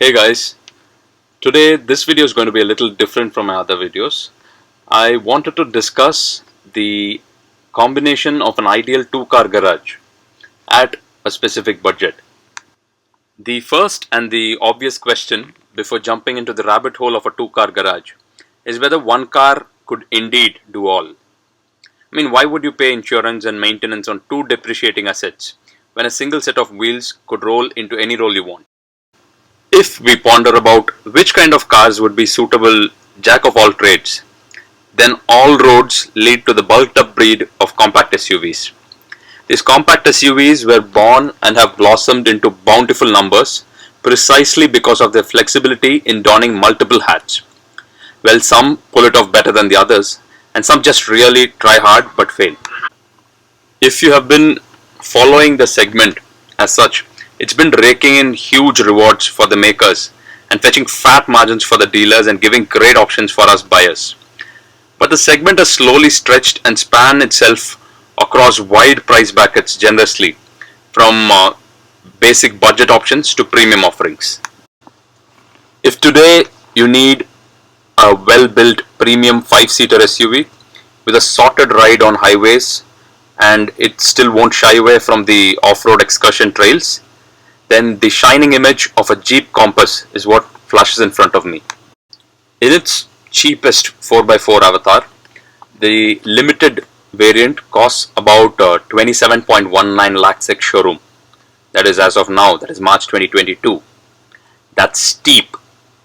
Hey guys, today this video is going to be a little different from my other videos. I wanted to discuss the combination of an ideal two-car garage at a specific budget. The first and the obvious question before jumping into the rabbit hole of a two-car garage is whether one car could indeed do all. I mean, why would you pay insurance and maintenance on two depreciating assets when a single set of wheels could roll into any role you want? If we ponder about which kind of cars would be suitable jack of all trades, then all roads lead to the bulked up breed of compact SUVs. These compact SUVs were born and have blossomed into bountiful numbers precisely because of their flexibility in donning multiple hats. Well, some pull it off better than the others, and some just really try hard but fail. If you have been following the segment as such, it's been raking in huge rewards for the makers and fetching fat margins for the dealers and giving great options for us buyers. But the segment has slowly stretched and spanned itself across wide price brackets generously, from basic budget options to premium offerings. If today you need a well-built premium 5-seater SUV with a sorted ride on highways and it still won't shy away from the off-road excursion trails, then the shining image of a Jeep Compass is what flashes in front of me. In its cheapest 4x4 avatar, the limited variant costs about 27.19 lakhs ex showroom. That is as of now, that is March 2022. That's steep,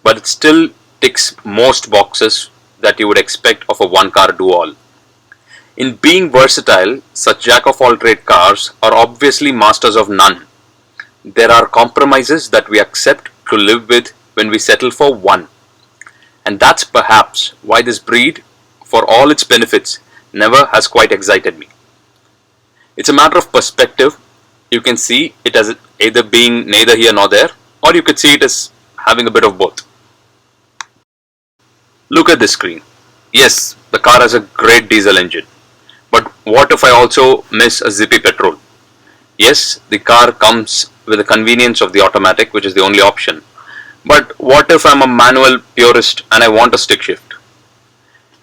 but it still ticks most boxes that you would expect of a one-car do-all. In being versatile, such jack-of-all-trade cars are obviously masters of none. There are compromises that we accept to live with when we settle for one. And that's perhaps why this breed, for all its benefits, never has quite excited me. It's a matter of perspective. You can see it as either being neither here nor there, or you could see it as having a bit of both. Look at this screen. Yes, the car has a great diesel engine. But what if I also miss a zippy petrol? Yes, the car comes with the convenience of the automatic, which is the only option. But what if I'm a manual purist and I want a stick shift?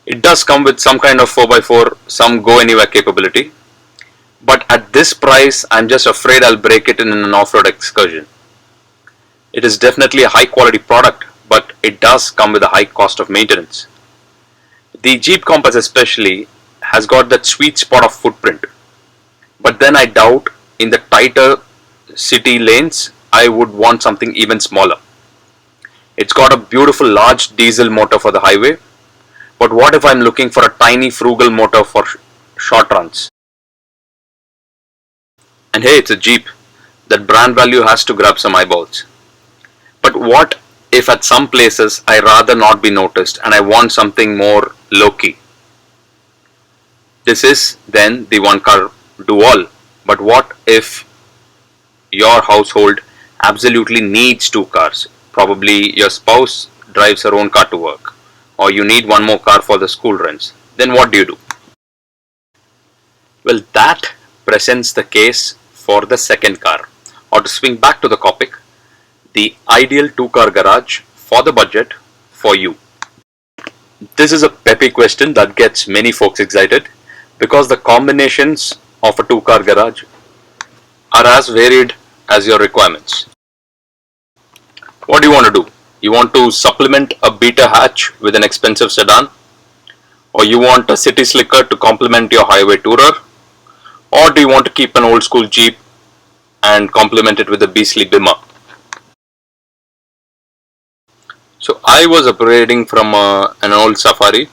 It does come with some kind of 4x4, some go anywhere capability. But at this price, I'm just afraid I'll break it in an off-road excursion. It is definitely a high quality product, but it does come with a high cost of maintenance. The Jeep Compass especially has got that sweet spot of footprint. But then I doubt in the tighter city lanes, I would want something even smaller. It's got a beautiful large diesel motor for the highway, but what if I'm looking for a tiny frugal motor for short runs? And hey, it's a Jeep. That brand value has to grab some eyeballs. But what if at some places I rather not be noticed and I want something more low-key? This is then the one car do-all. But what if your household absolutely needs two cars? Probably your spouse drives her own car to work, or you need one more car for the school runs. Then what do you do? Well, that presents the case for the second car. Or to swing back to the topic, the ideal two-car garage for the budget for you. This is a peppy question that gets many folks excited because the combinations of a two-car garage are as varied as your requirements. What do you want to do? You want to supplement a beta hatch with an expensive sedan? Or you want a city slicker to complement your highway tourer? Or do you want to keep an old school Jeep and complement it with a beastly Bimmer? So I was operating from an old Safari,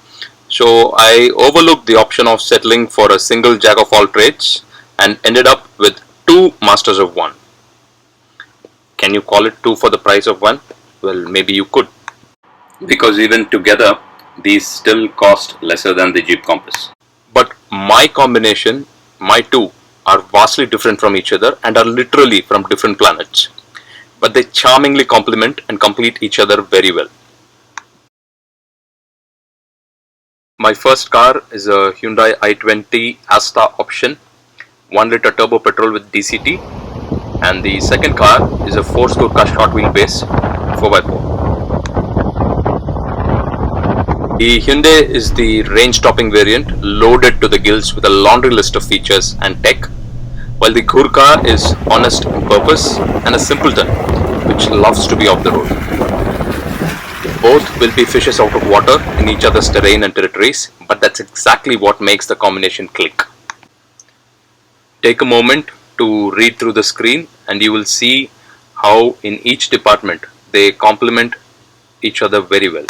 so I overlooked the option of settling for a single jack of all trades and ended up with two masters of one. Can you call it two for the price of one? Well, maybe you could. Because even together, these still cost lesser than the Jeep Compass. But my combination, my two, are vastly different from each other and are literally from different planets. But they charmingly complement and complete each other very well. My first car is a Hyundai i20 Asta option, 1-liter turbo petrol with DCT, and the second car is a 4 Gurkha short wheelbase 4x4. The Hyundai is the range-topping variant, loaded to the gills with a laundry list of features and tech, while the Gurkha is honest in purpose and a simpleton which loves to be off the road. Both will be fishes out of water in each other's terrain and territories, but that's exactly what makes the combination click. Take a moment to read through the screen and you will see how in each department they complement each other very well.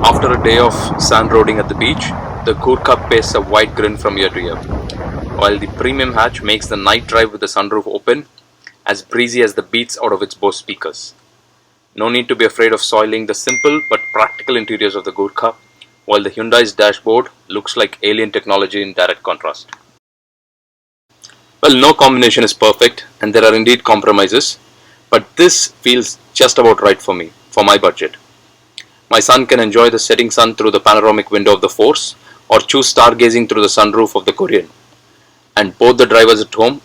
After a day of sand roading at the beach, the Gurkha pastes a wide grin from ear to ear, while the premium hatch makes the night drive with the sunroof open as breezy as the beats out of its Bose speakers. No need to be afraid of soiling the simple but practical interiors of the Gurkha, while the Hyundai's dashboard looks like alien technology in direct contrast. Well, no combination is perfect and there are indeed compromises, but this feels just about right for me, for my budget. My son can enjoy the setting sun through the panoramic window of the Force or choose stargazing through the sunroof of the Korean. And both the drivers at home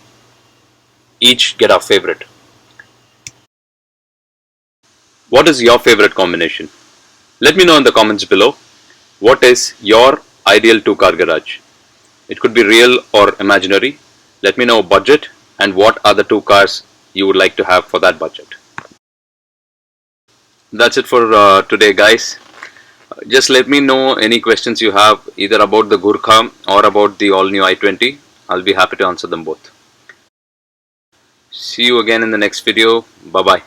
each get our favorite. What is your favorite combination? Let me know in the comments below. What is your ideal two-car garage? It could be real or imaginary. Let me know budget and what are the two cars you would like to have for that budget. That's it for today, guys. Just let me know any questions you have either about the Gurkha or about the all-new i20. I'll be happy to answer them both. See you again in the next video. Bye-bye.